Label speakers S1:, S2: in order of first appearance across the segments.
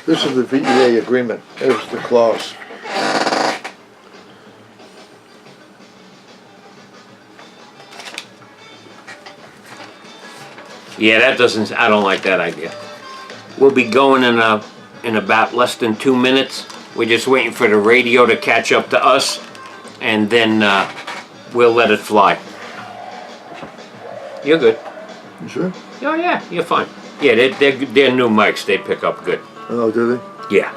S1: This is the VEA agreement. There's the clause.
S2: Yeah, that doesn't, I don't like that idea. We'll be going in about less than 2 minutes. We're just waiting for the radio to catch up to us, and then we'll let it fly. You're good.
S1: You sure?
S2: Oh yeah, you're fine. Yeah, they're new mics. They pick up good.
S1: Oh, do they?
S2: Yeah.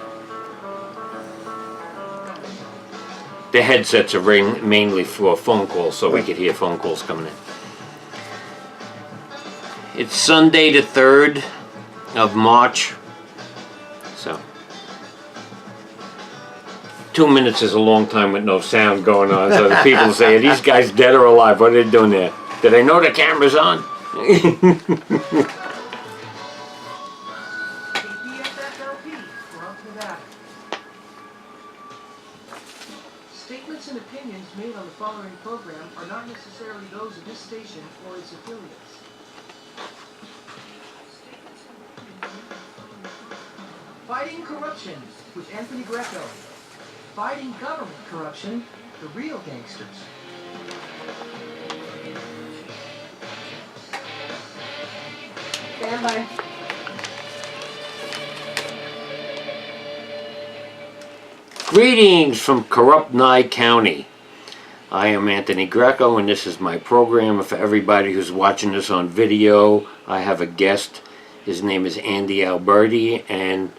S2: The headsets are mainly for phone calls, so we could hear phone calls coming in. It's Sunday the 3rd of March, so 2 minutes is a long time with no sound going on, so the people say, are these guys dead or alive? What are they doing there? Do they know the camera's on?
S3: Statements and opinions made on the following program are not necessarily those of this station or its affiliates. Fighting corruption with Anthony Greco. Fighting government corruption, the real gangsters. Stand by.
S2: Greetings from corrupt Nye County. I am Anthony Greco, and this is my program. For everybody who's watching this on video, I have a guest. His name is Andy Alberti, and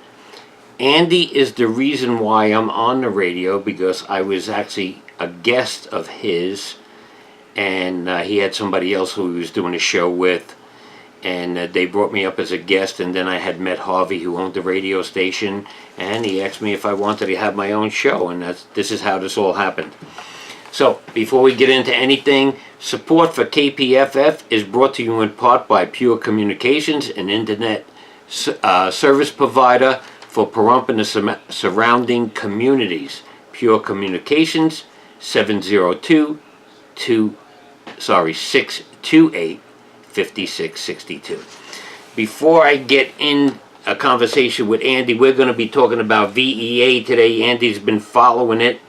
S2: Andy is the reason why I'm on the radio, because I was actually a guest of his, and he had somebody else who he was doing a show with, and they brought me up as a guest, and then I had met Harvey, who owned the radio station, and he asked me if I wanted to have my own show, and this is how this all happened. So, before we get into anything, support for KPFF is brought to you in part by Pure Communications, an internet service provider for Pahrump and the surrounding communities. Pure Communications, 628-5662. Before I get in a conversation with Andy, we're going to be talking about VEA today. Andy's been following it.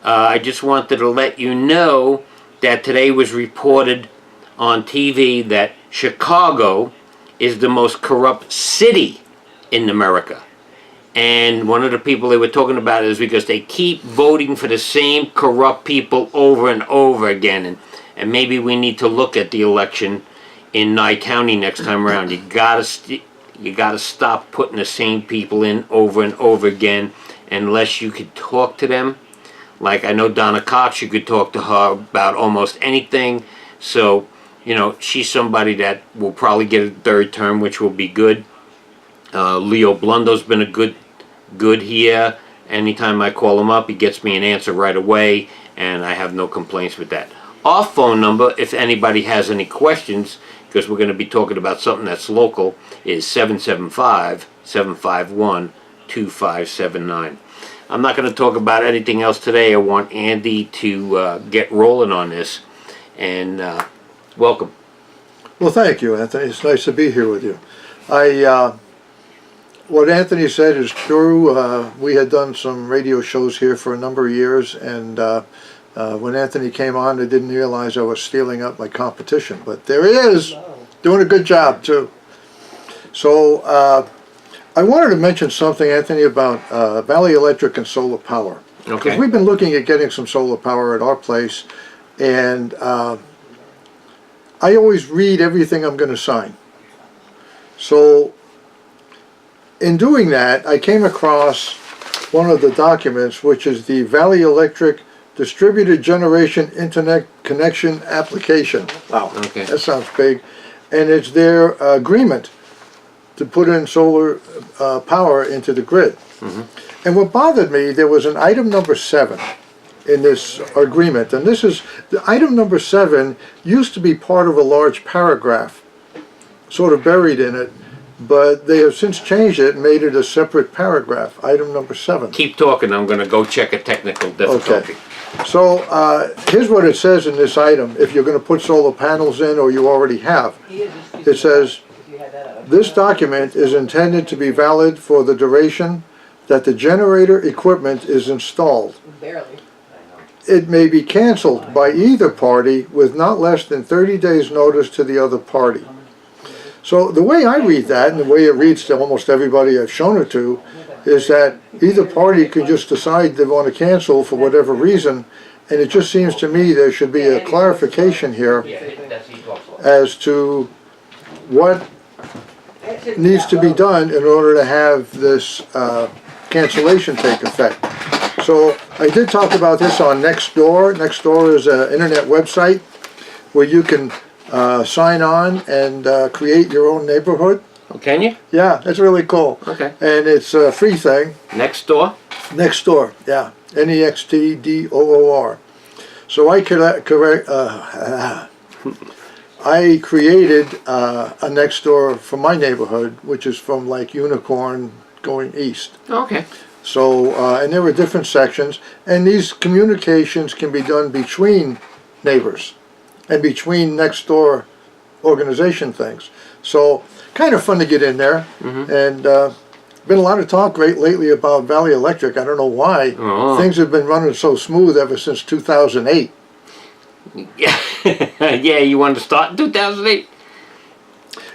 S2: I just wanted to let you know that today was reported on TV that Chicago is the most corrupt city in America. And one of the people they were talking about is because they keep voting for the same corrupt people over and over again. And maybe we need to look at the election in Nye County next time around. You gotta stop putting the same people in over and over again unless you could talk to them. Like, I know Donna Cox, you could talk to her about almost anything. So, you know, she's somebody that will probably get a third term, which will be good. Leo Blundo's been a good here. Anytime I call him up, he gets me an answer right away, and I have no complaints with that. Our phone number, if anybody has any questions, because we're going to be talking about something that's local, is 775-751-2579. I'm not going to talk about anything else today. I want Andy to get rolling on this, and welcome.
S1: Well, thank you, Anthony. It's nice to be here with you. What Anthony said is true. We had done some radio shows here for a number of years, and when Anthony came on, I didn't realize I was stealing up my competition, but there he is, doing a good job too. So I wanted to mention something, Anthony, about Valley Electric and solar power.
S2: Okay.
S1: Because we've been looking at getting some solar power at our place, and I always read everything I'm going to sign. So in doing that, I came across one of the documents, which is the Valley Electric Distributed Generation Internet Connection Application. Wow,
S2: Okay.
S1: that sounds big. And it's their agreement to put in solar power into the grid.
S2: Mm-hmm.
S1: And what bothered me, there was an item number 7 in this agreement. And this is, the item number 7 used to be part of a large paragraph, sort of buried in it, but they have since changed it and made it a separate paragraph, item number 7.
S2: Keep talking. I'm going to go check a technical difficulty.
S1: Okay. So here's what it says in this item, if you're going to put solar panels in or you already have. It says, This document is intended to be valid for the duration that the generator equipment is installed.
S4: Barely.
S1: It may be canceled by either party with not less than 30 days notice to the other party. So the way I read that, and the way it reads to almost everybody I've shown it to, is that either party can just decide they want to cancel for whatever reason, and it just seems to me there should be a clarification here as to what needs to be done in order to have this cancellation take effect. So I did talk about this on Nextdoor. Nextdoor is an internet website where you can sign on and create your own neighborhood.
S2: Oh, can you?
S1: Yeah, it's really cool.
S2: Okay.
S1: And it's a free thing.
S2: Nextdoor?
S1: Nextdoor, yeah. Nextdoor. So I created a Nextdoor for my neighborhood, which is from like Unicorn going east.
S2: Okay.
S1: So, and there were different sections, and these communications can be done between neighbors and between next door organization things. So, kind of fun to get in there. And been a lot of talk lately about Valley Electric. I don't know why.
S2: Oh.
S1: Things have been running so smooth ever since 2008.
S2: Yeah. Yeah, you wanted to start in 2008?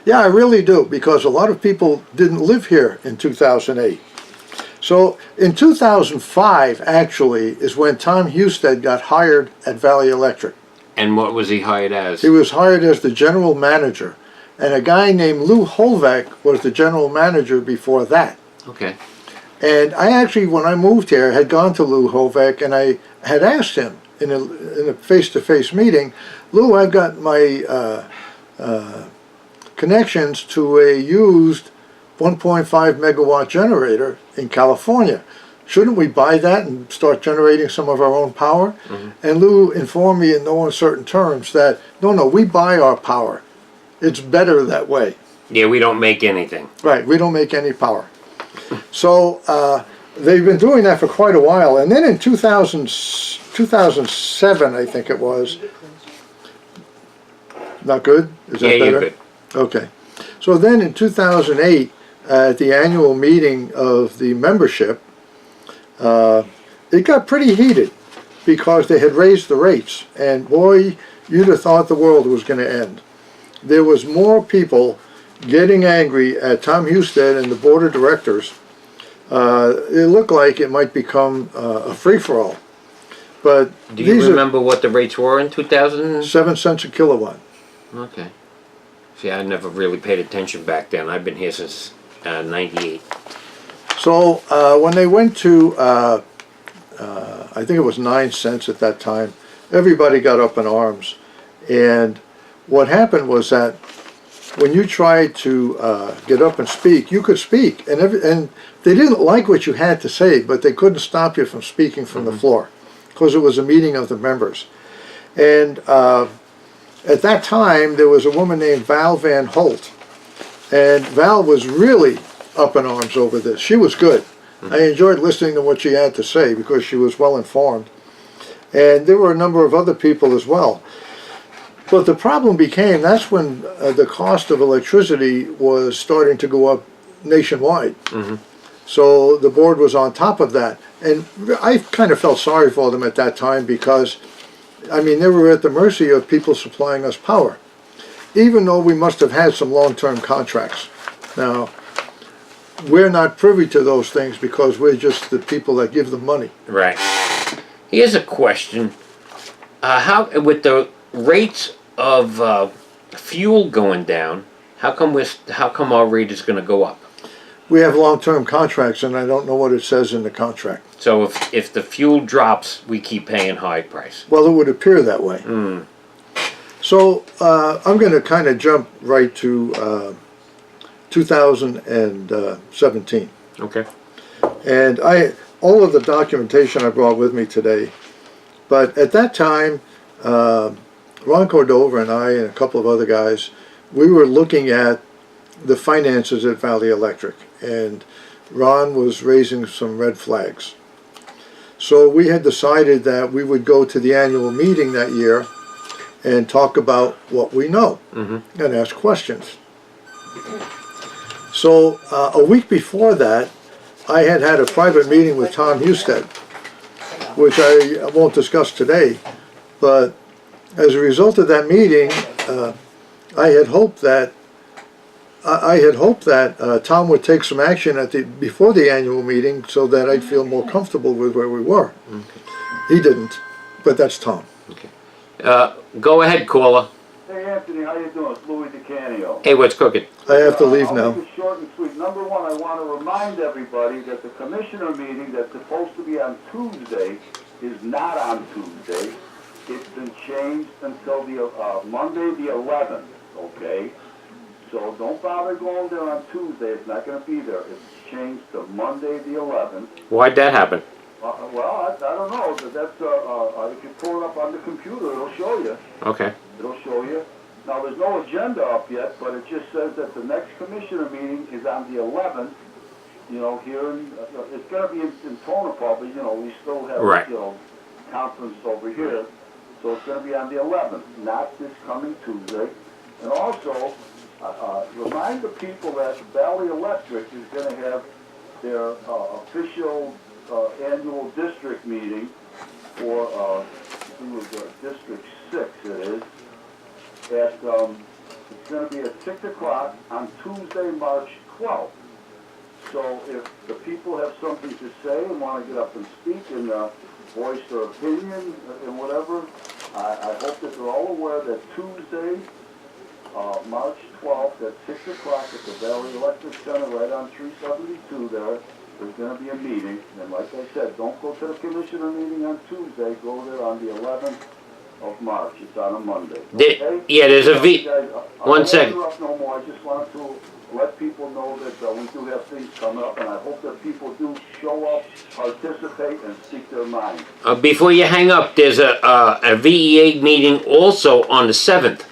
S1: Yeah, I really do, because a lot of people didn't live here in 2008. So in 2005, actually, is when Tom Husted got hired at Valley Electric.
S2: And what was he hired as?
S1: He was hired as the general manager, and a guy named Lou Holbeck was the general manager before that.
S2: Okay.
S1: And I actually, when I moved here, had gone to Lou Holbeck, and I had asked him in a face-to-face meeting, Lou, I've got my connections to a used 1.5 megawatt generator in California. Shouldn't we buy that and start generating some of our own power? And Lou informed me in no uncertain terms that, no, we buy our power. It's better that way.
S2: Yeah, we don't make anything.
S1: Right, we don't make any power. So they've been doing that for quite a while. And then in 2007, I think it was. Not good? Is that
S2: Yeah,
S1: better?
S2: you're good.
S1: Okay. So then in 2008, at the annual meeting of the membership, it got pretty heated because they had raised the rates. And boy, you'd have thought the world was going to end. There was more people getting angry at Tom Husted and the board of directors. It looked like it might become a free-for-all. But
S2: Do you remember what the rates were in 2000?
S1: 7 cents a kilowatt.
S2: Okay. See, I never really paid attention back then. I've been here since 98.
S1: So when they went to, I think it was 9 cents at that time, everybody got up in arms. And what happened was that when you tried to get up and speak, you could speak. And they didn't like what you had to say, but they couldn't stop you from speaking from the floor because it was a meeting of the members. And at that time, there was a woman named Val Van Holt. And Val was really up in arms over this. She was good. I enjoyed listening to what she had to say because she was well informed. And there were a number of other people as well. But the problem became, that's when the cost of electricity was starting to go up nationwide. So the board was on top of that. And I kind of felt sorry for them at that time because, I mean, they were at the mercy of people supplying us power, even though we must have had some long-term contracts. Now, we're not privy to those things because we're just the people that give them money.
S2: Right. Here's a question. How, with the rates of fuel going down, how come our rate is going to go up?
S1: We have long-term contracts, and I don't know what it says in the contract.
S2: So if the fuel drops, we keep paying high price.
S1: Well, it would appear that way. So I'm going to kind of jump right to 2017.
S2: Okay.
S1: And all of the documentation I brought with me today, but at that time, Ron Cordova and I and a couple of other guys, we were looking at the finances at Valley Electric, and Ron was raising some red flags. So we had decided that we would go to the annual meeting that year and talk about what we know and ask questions. So a week before that, I had a private meeting with Tom Husted, which I won't discuss today, but as a result of that meeting, I had hoped that Tom would take some action before the annual meeting so that I'd feel more comfortable with where we were.
S2: Okay.
S1: He didn't, but that's Tom.
S2: Okay. Go ahead, caller.
S4: Hey Anthony, how you doing? It's Louis DeCanio.
S2: Hey, what's cooking?
S1: I have to leave
S4: I'll
S1: now.
S4: make it short and sweet. Number one, I want to remind everybody that the commissioner meeting that's supposed to be on Tuesday is not on Tuesday. It's been changed until the Monday the 11th, okay? So don't bother going there on Tuesday. It's not going to be there. It's changed to Monday the 11th.
S2: Why'd that happen?
S4: Well, I don't know. That's if you pull it up on the computer, it'll show you.
S2: Okay.
S4: It'll show you. Now, there's no agenda up yet, but it just says that the next commissioner meeting is on the 11th. You know, here in, it's going to be in Tonopah, but, you know, we still have,
S2: Right.
S4: you know, conference over here. So it's going to be on the 11th, not this coming Tuesday. And also, remind the people that Valley Electric is going to have their official annual district meeting for District 6, it is. It's going to be at 6 o'clock on Tuesday, March 12th. So if the people have something to say and want to get up and speak and voice their opinion and whatever, I hope that they're all aware that Tuesday, March 12th at 6 o'clock at the Valley Electric Center right on 372 there's going to be a meeting. And like I said, don't go to the commissioner meeting on Tuesday. Go there on the 11th of March. It's on a Monday. Okay?
S2: Yeah, there's a V.
S4: Guys,
S2: One second.
S4: I won't interrupt no more. I just wanted to let people know that we do have things coming up, and I hope that people do show up, participate, and speak their mind.
S2: Before you hang up, there's a VEA meeting also on the 7th.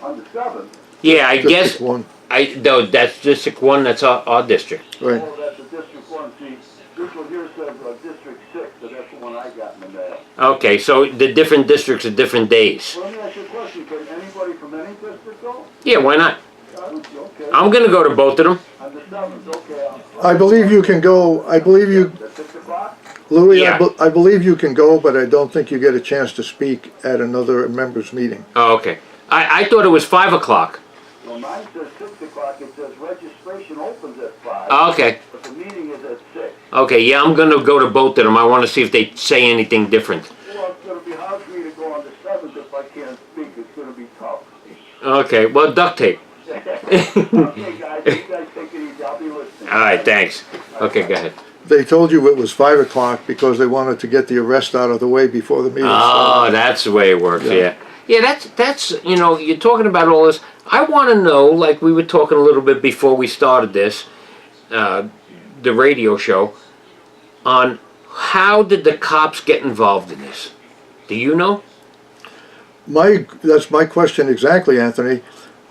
S4: On the 7th,
S2: Yeah, I guess.
S1: District 1,
S2: No, that's District 1. That's our district.
S1: right.
S4: oh, that's the District 1. See, this one here says District 6, so that's the one I got in the mail.
S2: Okay, so the different districts are different days.
S4: Well, let me ask you a question. Can anybody from any district go?
S2: Yeah, why not?
S4: Okay.
S2: I'm gonna go to both of them.
S4: On the 7th, okay.
S1: I believe you can go, I believe you,
S4: At 6 o'clock?
S1: Louis,
S2: Yeah.
S1: I believe you can go, but I don't think you get a chance to speak at another members' meeting.
S2: Oh, okay. I thought it was 5 o'clock.
S4: Well, mine says 6 o'clock. It says registration opens at 5.
S2: Oh, okay.
S4: But the meeting is at 6.
S2: Okay, yeah, I'm gonna go to both of them. I want to see if they say anything different.
S4: Well, it's going to be hard for me to go on the 7th if I can't speak. It's going to be tough.
S2: Okay, well, duct tape.
S4: Okay, guys, you guys take it easy. I'll be listening.
S2: All right, thanks. Okay, go ahead.
S1: They told you it was 5 o'clock because they wanted to get the arrest out of the way before the meeting
S2: Oh,
S1: started.
S2: that's the way it works,
S1: Yeah.
S2: yeah. Yeah, that's you know, you're talking about all this. I want to know, like we were talking a little bit before we started this, the radio show, on how did the cops get involved in this? Do you know?
S1: That's my question exactly, Anthony.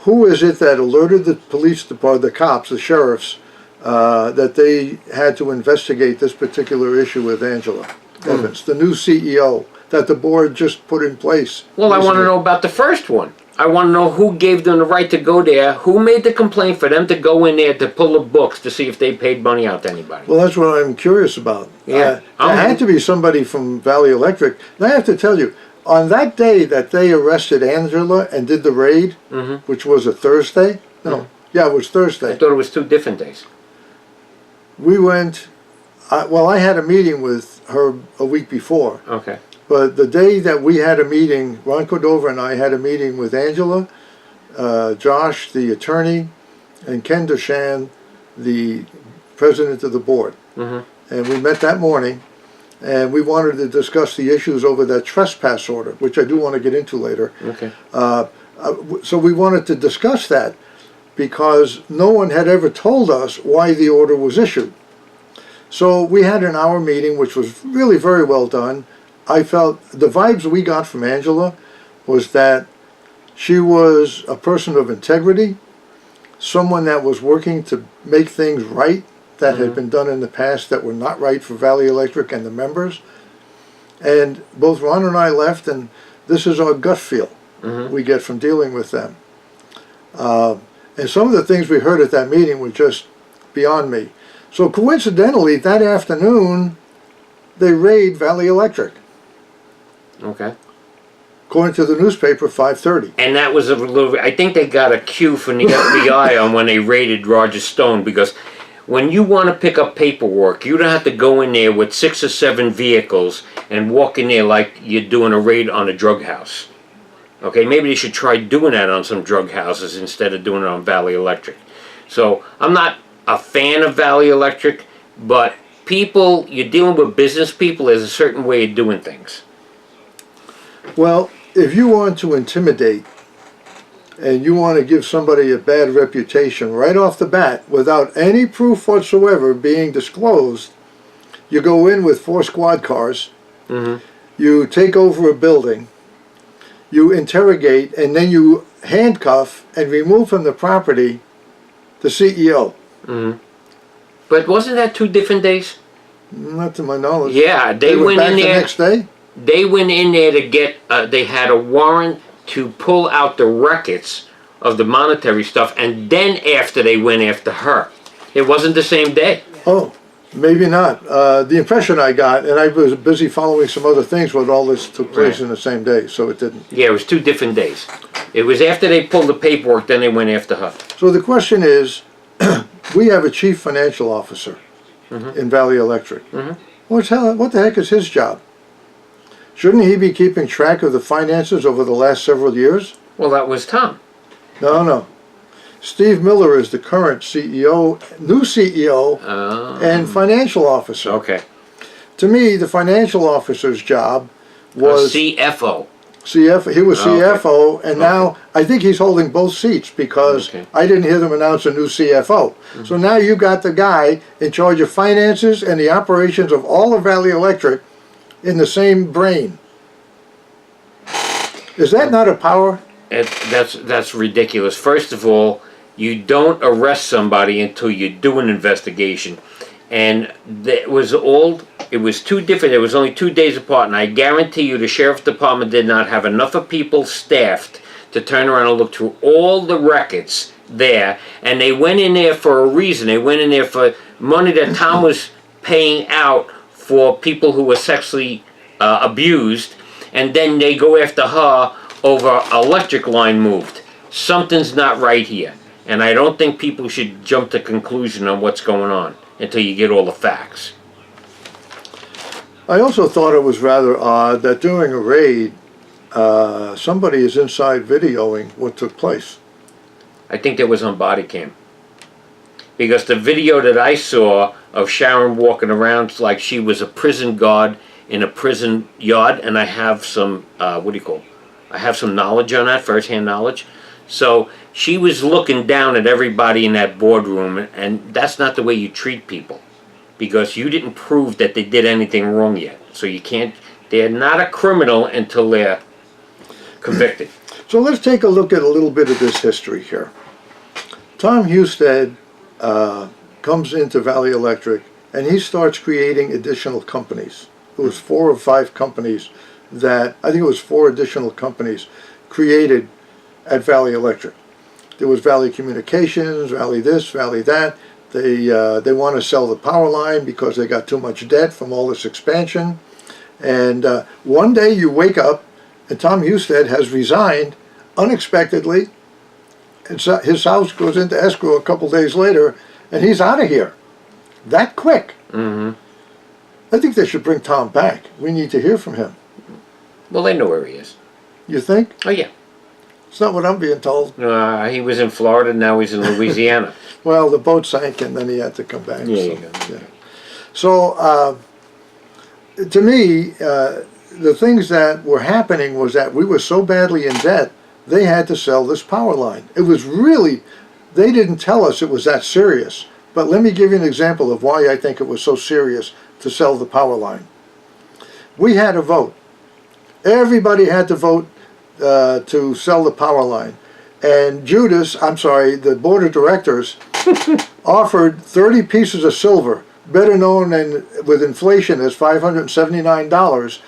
S1: Who is it that alerted the police department, the cops, the sheriffs, that they had to investigate this particular issue with Angela Evans, the new CEO that the board just put in place?
S2: Well, I want to
S1: recently?
S2: know about the first one. I want to know who gave them the right to go there, who made the complaint for them to go in there to pull the books to see if they paid money out to anybody.
S1: Well, that's what I'm curious about.
S2: Yeah.
S1: There had to be somebody from Valley Electric. And I have to tell you, on that day that they arrested Angela and did the raid, which was a Thursday, yeah, it was
S2: I
S1: Thursday.
S2: thought it was 2 different days.
S1: We went, I had a meeting with her a week before.
S2: Okay.
S1: But the day that we had a meeting, Ron Cordova and I had a meeting with Angela, Josh, the attorney, and Ken Deshan, the president of the board. And we met that morning, and we wanted to discuss the issues over that trespass order, which I do want to get into later.
S2: Okay.
S1: So we wanted to discuss that because no one had ever told us why the order was issued. So we had an hour meeting, which was really very well done. I felt the vibes we got from Angela was that she was a person of integrity, someone that was working to make things right that had been done in the past that were not right for Valley Electric and the members. And both Ron and I left, and this is our gut feel we get from dealing with them. And some of the things we heard at that meeting were just beyond me. So coincidentally, that afternoon, they raid Valley Electric,
S2: Okay.
S1: according to the newspaper, 5:30.
S2: And that was a little. I think they got a cue from the FBI on when they raided Roger Stone, because when you want to pick up paperwork, you don't have to go in there with 6 or 7 vehicles and walk in there like you're doing a raid on a drug house. Okay, maybe they should try doing that on some drug houses instead of doing it on Valley Electric. So I'm not a fan of Valley Electric, but people, you're dealing with business people, there's a certain way of doing things.
S1: Well, if you want to intimidate and you want to give somebody a bad reputation right off the bat without any proof whatsoever being disclosed, you go in with 4 squad cars, you take over a building, you interrogate, and then you handcuff and remove from the property the CEO.
S2: But wasn't that 2 different days?
S1: Not to my knowledge.
S2: Yeah, they
S1: were
S2: went
S1: back
S2: in
S1: the
S2: there.
S1: next day?
S2: They went in there to get, they had a warrant to pull out the records of the monetary stuff, and then after they went after her. It wasn't the same day.
S1: Oh, maybe not. The impression I got, and I was busy following some other things when all this took place in the same day, so it didn't.
S2: Yeah, it was 2 different days. It was after they pulled the paperwork, then they went after her.
S1: So the question is, we have a chief financial officer in Valley Electric. What the heck is his job? Shouldn't he be keeping track of the finances over the last several years?
S2: Well, that was Tom.
S1: No. Steve Miller is the current CEO, new CEO, and financial officer.
S2: Okay.
S1: To me, the financial officer's job was
S2: CFO.
S1: He was
S2: Okay.
S1: CFO, and now I think he's holding both seats because
S2: Okay.
S1: I didn't hear them announce a new CFO. So now you got the guy in charge of finances and the operations of all of Valley Electric in the same brain. Is that not a power?
S2: That's ridiculous. First of all, you don't arrest somebody until you do an investigation. And it was 2 different, it was only 2 days apart, and I guarantee you the sheriff's department did not have enough of people staffed to turn around and look through all the records there, and they went in there for a reason. They went in there for money that Tom was paying out for people who were sexually abused, and then they go after her over electric line moved. Something's not right here, and I don't think people should jump to conclusion on what's going on until you get all the facts.
S1: I also thought it was rather odd that during a raid, somebody is inside videoing what took place.
S2: I think that was on body cam. Because the video that I saw of Sharon walking around like she was a prison guard in a prison yard, and I have some, I have some knowledge on that, first-hand knowledge. So she was looking down at everybody in that boardroom, and that's not the way you treat people. Because you didn't prove that they did anything wrong yet. So you can't, they're not a criminal until they're convicted.
S1: So let's take a look at a little bit of this history here. Tom Husted comes into Valley Electric and he starts creating additional companies. It was 4 or 5 companies that, I think it was 4 additional companies created at Valley Electric. There was Valley Communications, Valley this, Valley that. They want to sell the power line because they got too much debt from all this expansion. And one day you wake up and Tom Husted has resigned unexpectedly. And so his house goes into escrow a couple days later and he's out of here. That quick. I think they should bring Tom back. We need to hear from him.
S2: Well, they know where he is.
S1: You think?
S2: Oh, yeah.
S1: It's not what I'm being told.
S2: He was in Florida, now he's in Louisiana.
S1: Well, the boat sank and then he had to come back.
S2: Yeah,
S1: so,
S2: you go.
S1: yeah. So to me, the things that were happening was that we were so badly in debt, they had to sell this power line. It was really, they didn't tell us it was that serious. But let me give you an example of why I think it was so serious to sell the power line. We had a vote. Everybody had to vote to sell the power line. And the board of directors offered 30 pieces of silver, better known with inflation as $579,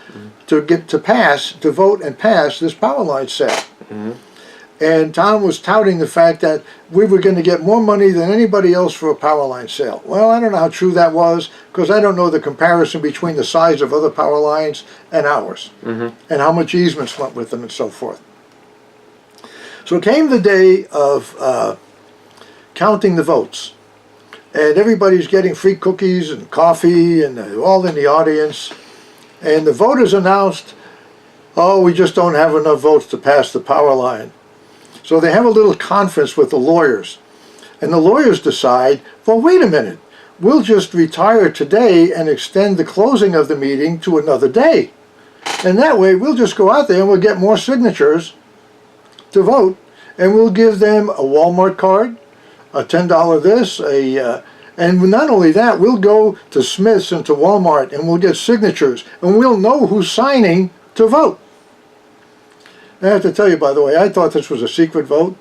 S1: to vote and pass this power line sale. and Tom was touting the fact that we were going to get more money than anybody else for a power line sale. Well, I don't know how true that was, because I don't know the comparison between the size of other power lines and ours, and how much easements went with them and so forth. So came the day of counting the votes, and everybody's getting free cookies and coffee, and they're all in the audience, and the voters announced, oh, we just don't have enough votes to pass the power line. So they have a little conference with the lawyers, and the lawyers decide, well, wait a minute, we'll just retire today and extend the closing of the meeting to another day. And that way we'll just go out there and we'll get more signatures to vote, and we'll give them a Walmart card, a $10 this, and not only that, we'll go to Smith's and to Walmart and we'll get signatures, and we'll know who's signing to vote. I have to tell you, by the way, I thought this was a secret vote.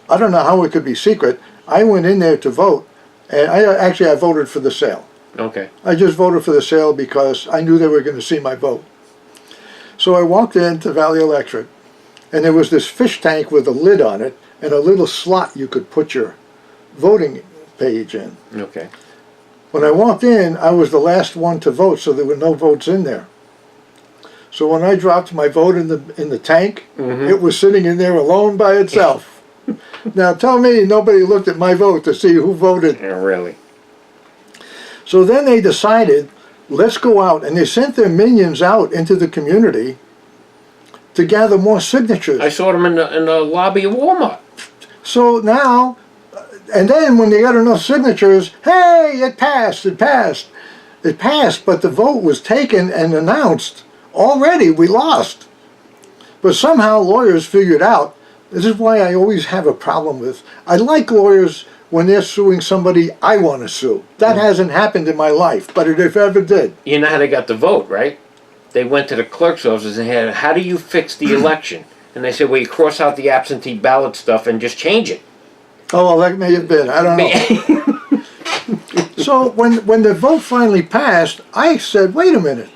S1: I don't know how it could be secret. I went in there to vote, and I voted for the sale.
S2: Okay.
S1: I just voted for the sale because I knew they were going to see my vote. So I walked into Valley Electric, and there was this fish tank with a lid on it and a little slot you could put your voting page in.
S2: Okay.
S1: When I walked in, I was the last one to vote, so there were no votes in there. So when I dropped my vote in the tank, it was sitting in there alone by itself. Now tell me nobody looked at my vote to see who voted.
S2: Yeah, really.
S1: So then they decided, let's go out, and they sent their minions out into the community to gather more signatures.
S2: I saw them in the lobby of Walmart.
S1: So now, and then when they got enough signatures, hey, it passed, it passed. It passed, but the vote was taken and announced. Already we lost. But somehow lawyers figured out, this is why I always have a problem with, I like lawyers when they're suing somebody I want to sue. That hasn't happened in my life, but if ever did.
S2: You know how they got the vote, right? They went to the clerk's office and had, how do you fix the election? And they said, well, you cross out the absentee ballot stuff and just change it.
S1: Oh, well, that may have been, I don't know. So when the vote finally passed, I said, wait a minute.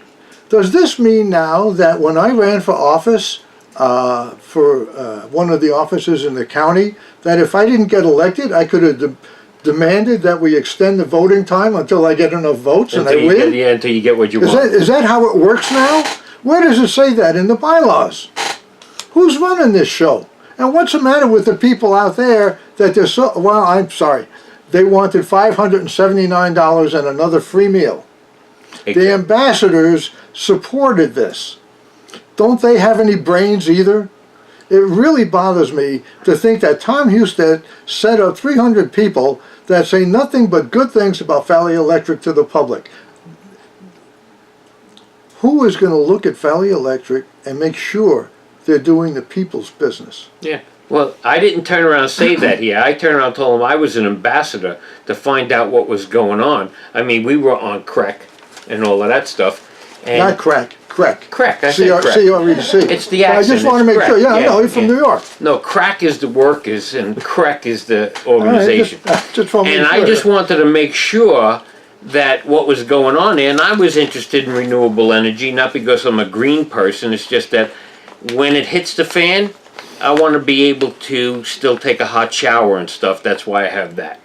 S1: Does this mean now that when I ran for office, for one of the offices in the county, that if I didn't get elected, I could have demanded that we extend the voting time until I get enough votes and I win?
S2: Until you get what you want.
S1: Is that how it works now? Where does it say that in the bylaws? Who's running this show? And what's the matter with the people out there that they're so, well, I'm sorry, they wanted $579 and another free meal.
S2: Exactly.
S1: The ambassadors supported this. Don't they have any brains either? It really bothers me to think that Tom Husted set up 300 people that say nothing but good things about Valley Electric to the public. Who is going to look at Valley Electric and make sure they're doing the people's business?
S2: Yeah. Well, I didn't turn around and say that here. I turned around and told them I was an ambassador to find out what was going on. I mean, we were on crack and all of that stuff. And
S1: Not crack, crack.
S2: Crack, I said crack.
S1: C-R-E-C.
S2: It's the
S1: I
S2: accent.
S1: just want to
S2: it's
S1: make
S2: crack.
S1: sure. Yeah, I know, you're from New York.
S2: No, crack is the workers and crack is the organization.
S1: All right, just want to
S2: And
S1: make
S2: I
S1: sure.
S2: just wanted to make sure that what was going on there, and I was interested in renewable energy, not because I'm a green person, it's just that when it hits the fan, I want to be able to still take a hot shower and stuff. That's why I have that.